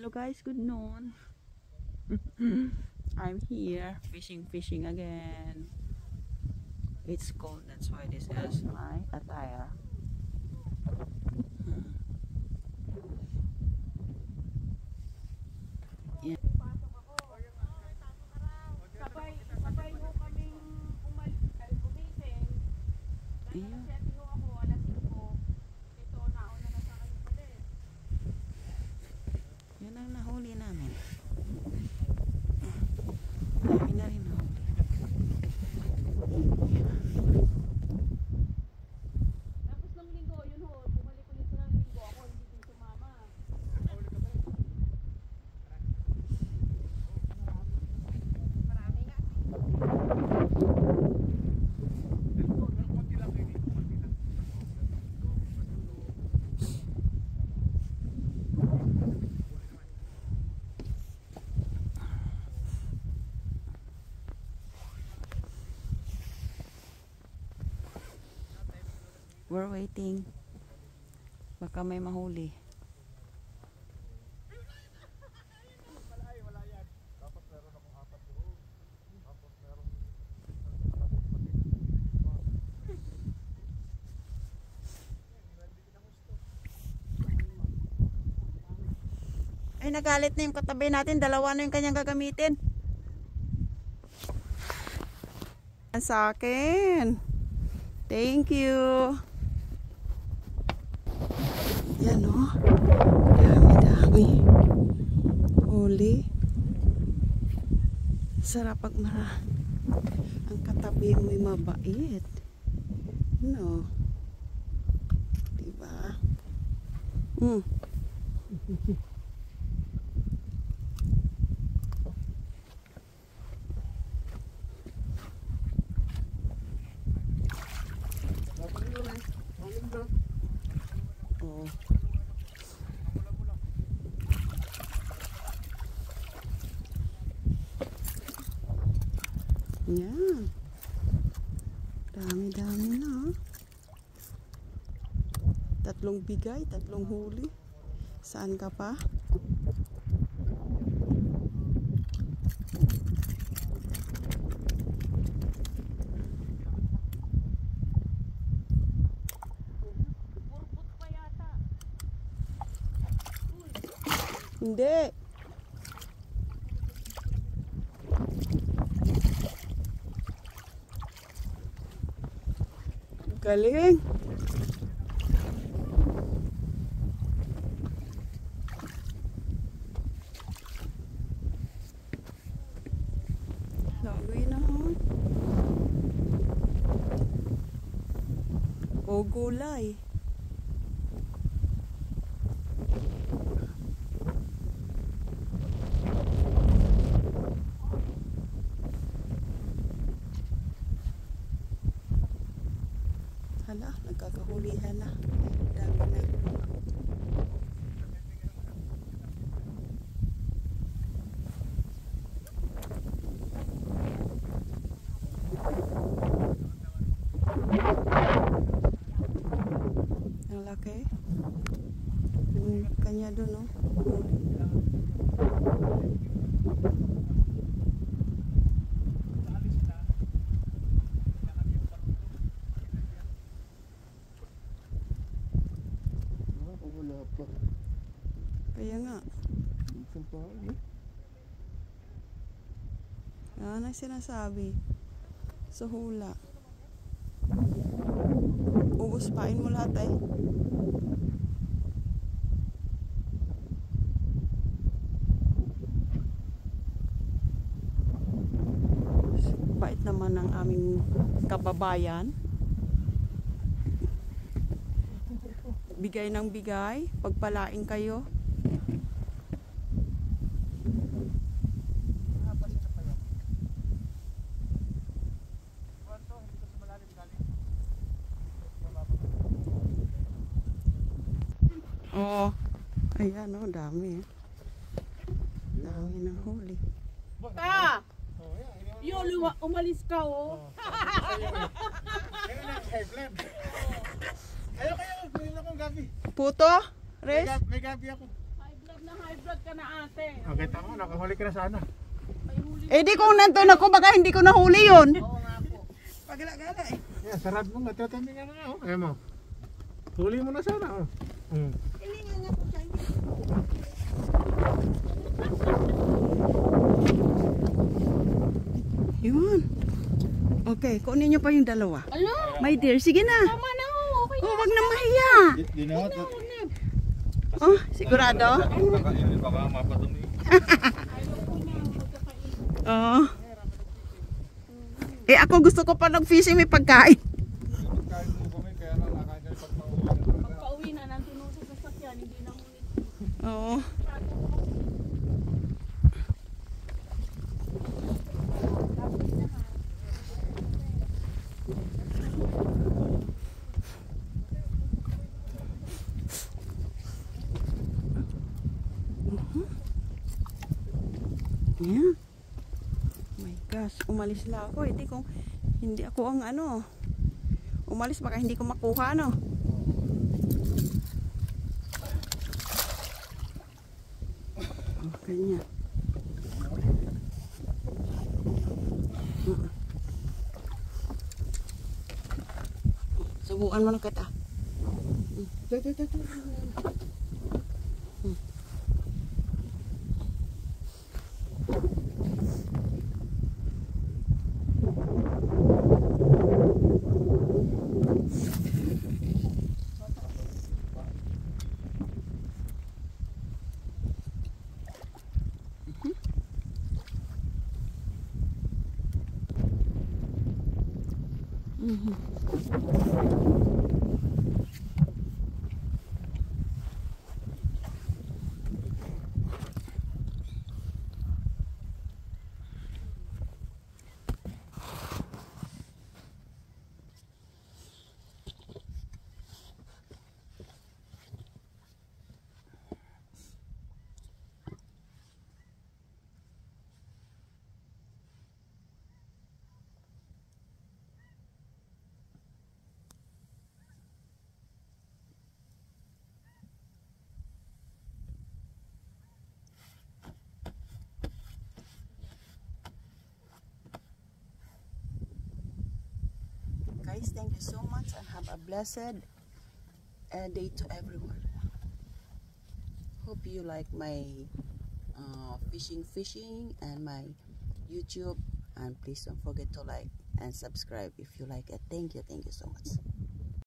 Hello guys, good noon. I'm here fishing again. It's cold, that's why this is my attire. Yeah. Sabay mo kaming gumising. Dahil nag-setting ho ako, alas 5. Ito, nauna na sa akin ulit. Yun ang nahuli namin. Dami na rin nahuli. Tapos ng linggo, yun ho, bumalik ulit sila ng linggo. Ako hindi din sumama. Marami nga. We're waiting. Baka may mahuli. Ay, nagalit na yung katabi natin. Dalawa na yung kanyang gagamitin. Sa akin. Thank you. Yan o. Dami-dami. Huli. Sarap pag ang katabi mo'y mabait. No. Diba? Oh. Yan. Dami-dami na. Tatlong bigay, tatlong huli. Saan ka pa? Hindi. Galing. Lagi na ha. O gulay. Hala, nagkakahulihan na. Dami na. Ang laki. Yung kanya doon, no? Wala pa. Kaya nga. Isang pa eh. Yan ang sinasabi. Sa hula. Ubus pain mo lahat eh. Bait naman ng aming kababayan. Bigay ng bigay, pagpalain kayo. Oo. Ayan o, dami. Dami ng huli. Pa! Yun, umalis ka oh. Ayaw kayo, kunin akong gabi. Puto? Res? May gabi ako. na high blood ka na ate. Okay, tama. Nakahuli ka na sana. May huli. Eh di kung nandun ako, baka hindi ko nahuli yun. Oo nga po. Pagala-gala eh. Yeah, sarap mo. Nagtatanding ka na nga. Oh. Ayan mo. Huli mo na sana. Oh. Ilingan nga po siya. Yun. Okay, kunin niyo pa yung dalawa. Ano? My dear, sige na. Tama na ho. Okay. Oh, wag na mahiya. Di na ako. Oh, sigurado? Baka mapadumi. Oo. Eh ako gusto ko pa nag-fishing, may pagkain. Pagkain mo kami, kaya lang nakain kayo pag mauwi. Pagka-uwi na, nandun ho sa sasakyan, hindi na ngunit. Oo. Yeah. Oh my gosh, umalis lang ako. Hindi ako ang ano. Umalis baka hindi ko makuha ano. Okay niya. Subukan mo na kita. Guys, thank you so much and have a blessed day to everyone. Hope you like my fishing and my YouTube, and please don't forget to like and subscribe if you like it. Thank you so much.